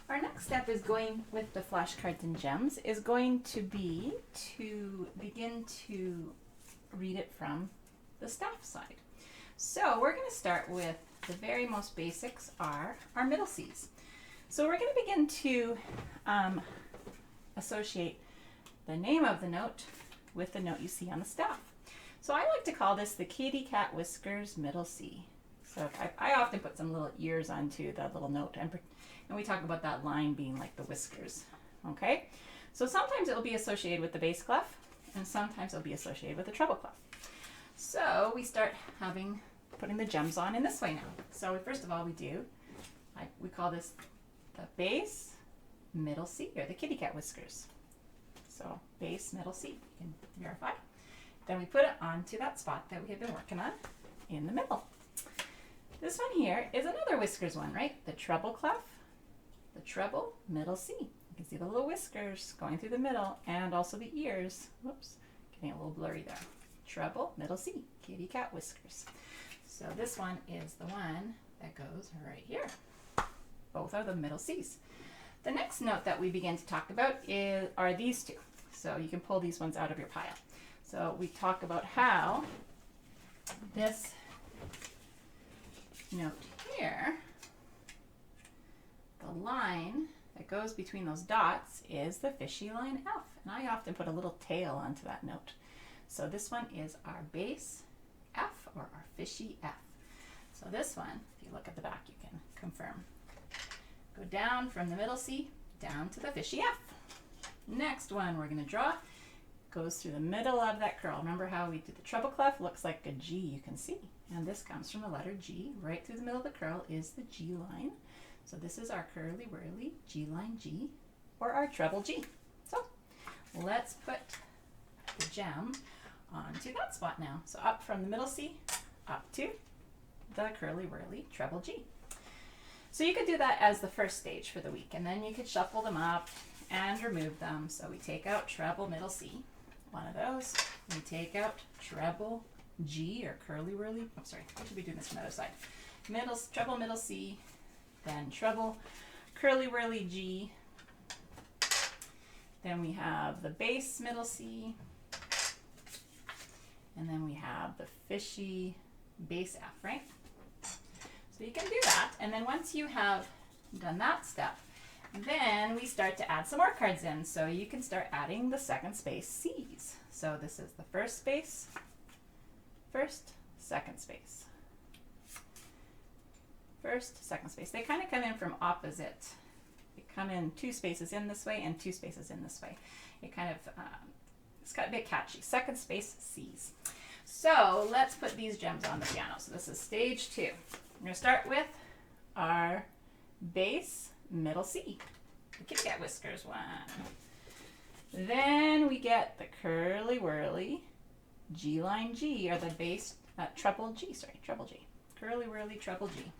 Our next step is going with the flashcards and gems is going to be to begin to read it from the staff side. So we're going to start with the very most basics are our middle C's. So we're going to begin to associate the name of the note with the note you see on the staff. So I like to call this the kitty cat whiskers middle C. So I often put some little ears onto that little note, and we talk about that line being like the whiskers. Okay, so sometimes it will be associated with the bass clef, and sometimes it'll be associated with the treble clef. So we start putting the gems on in this way now. So first of all, we call this the bass middle C, or the kitty cat whiskers. So bass middle C, you can verify. Then we put it onto that spot that we had been working on in the middle. This one here is another whiskers one, right? The treble clef, the treble middle C. You can see the little whiskers going through the middle and also the ears. Whoops, getting a little blurry there. Treble middle C, kitty cat whiskers. So this one is the one that goes right here. Both are the middle C's. The next note that we begin to talk about are these two. So you can pull these ones out of your pile. So we talk about how this note here, the line that goes between those dots is the fishy line F. And I often put a little tail onto that note. So this one is our bass F, or our fishy F. So this one, if you look at the back, you can confirm. Go down from the middle C down to the fishy F. Next one we're going to draw goes through the middle of that curl. Remember how we did the treble clef? Looks like a G, you can see. And this comes from the letter G. Right through the middle of the curl is the G line. So this is our curly whirly G line G, or our treble G. So let's put the gem onto that spot now. So up from the middle C, up to the curly whirly treble G. So you could do that as the first stage for the week, and then you could shuffle them up and remove them. So we take out treble middle C, one of those. We take out treble G, or curly whirly. Oh, sorry, I should be doing this from the other side. Treble middle C, then treble curly whirly G. Then we have the bass middle C, and then we have the fishy bass F, right? So you can do that, and then once you have done that step, then we start to add some more cards in. So you can start adding the second space C's. So this is the first space, first, second space. First, second space. They kind of come in from opposite. They come in two spaces in this way and two spaces in this way. It kind of, it's got a bit catchy. Second space C's. So let's put these gems on the piano. So this is stage 2. We're going to start with our bass middle C, the kitty cat whiskers one. Then we get the curly whirly G line G, or the bass treble G, treble G. Curly whirly treble G.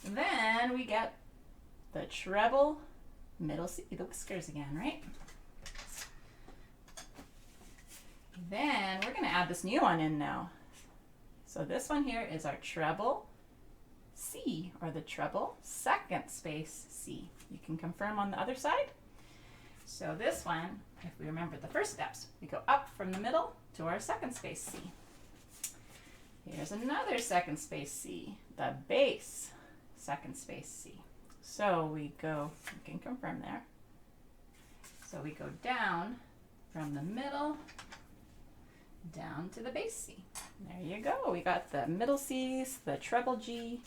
Then we get the treble middle C, the whiskers again, right? Then we're going to add this new one in now. So this one here is our treble C, or the treble second space C. You can confirm on the other side. So this one, if we remember the first steps, we go up from the middle to our second space C. Here's another second space C, the bass second space C. So we go, you can confirm there. So we go down from the middle down to the bass C. There you go. We got the middle C's, the treble G,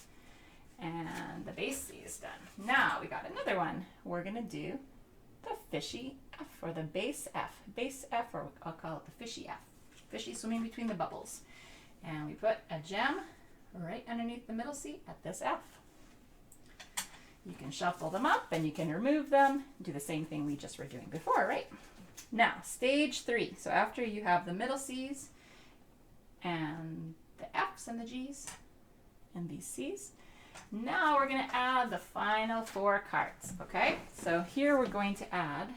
and the bass C is done. Now we got another one. We're going to do the fishy F, or the bass F. Bass F, or I'll call it the fishy F. Fishy swimming between the bubbles. And we put a gem right underneath the middle C at this F. You can shuffle them up and you can remove them. Do the same thing we just were doing before, right? Now, stage 3. So after you have the middle C's and the F's and the G's and these C's, now we're going to add the final 4 cards, okay? So here we're going to add,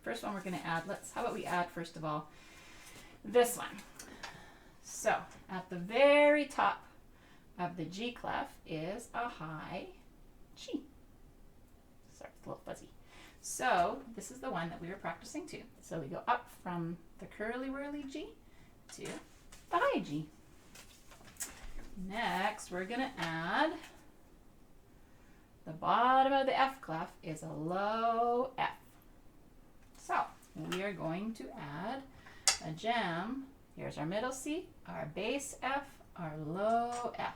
first one we're going to add, how about we add first of all this one. So at the very top of the G clef is a high G. It's a little fuzzy. So this is the one that we were practicing too. So we go up from the curly whirly G to the high G. Next, we're going to add the bottom of the F clef is a low F. So we are going to add a gem. Here's our middle C, our bass F, our low F.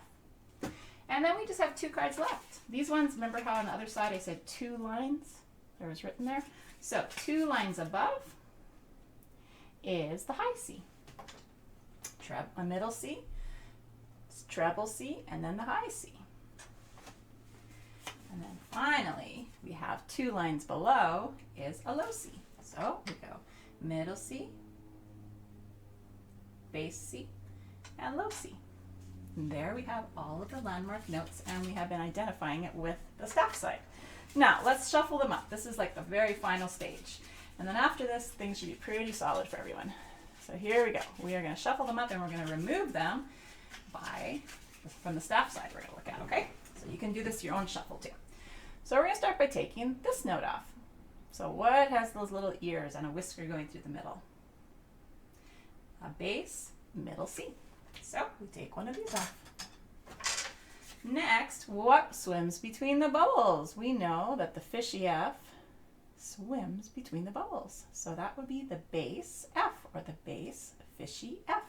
And then we just have 2 cards left. These ones, remember how on the other side I said 2 lines? There was written there. So 2 lines above is the high C. A middle C, treble C, and then the high C. And then finally, we have 2 lines below is a low C. So we go middle C, bass C, and low C. And there we have all of the landmark notes, and we have been identifying it with the staff side. Now, let's shuffle them up. This is like the very final stage. And then after this, things should be pretty solid for everyone. So here we go. We are going to shuffle them up, and we're going to remove them from the staff side we're going to look at, okay? So you can do this your own shuffle too. So we're going to start by taking this note off. So what has those little ears and a whisker going through the middle? A bass, middle C. So we take one of these off. Next, what swims between the bubbles? We know that the fishy F swims between the bubbles. So that would be the bass F, or the bass fishy F.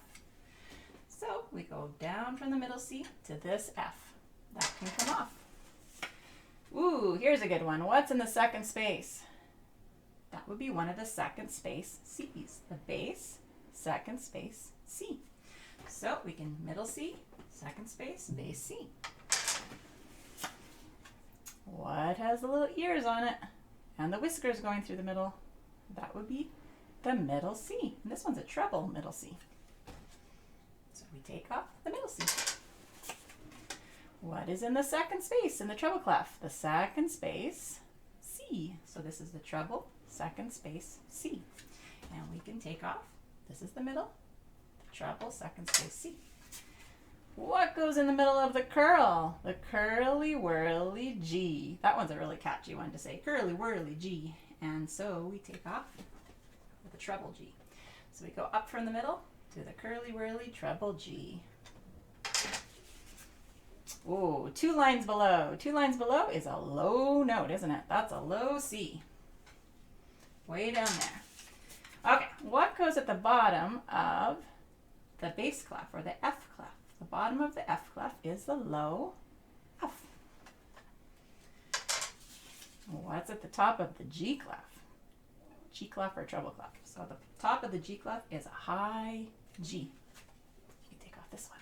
So we go down from the middle C to this F. That can come off. Ooh, here's a good one. What's in the second space? That would be one of the second space C's. The bass, second space C. So we can middle C, second space, bass C. What has the little ears on it and the whiskers going through the middle? That would be the middle C. And this one's a treble middle C. So we take off the middle C. What is in the second space in the treble clef? The second space C. So this is the treble, second space C. And we can take off, this is the middle, the treble, second space C. What goes in the middle of the curl? The curly whirly G. That one's a really catchy one to say, curly whirly G. And so we take off with the treble G. So we go up from the middle to the curly whirly treble G. Ooh, 2 lines below. 2 lines below is a low note, isn't it? That's a low C. Way down there. Okay, what goes at the bottom of the bass clef, or the F clef? The bottom of the F clef is the low F. What's at the top of the G clef? G clef or treble clef? So the top of the G clef is a high G. You can take off this one.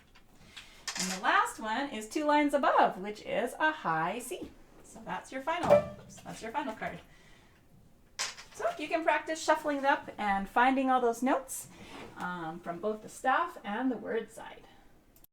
And the last one is 2 lines above, which is a high C. So that's your final. That's your final card. So you can practice shuffling it up and finding all those notes from both the staff and the word side.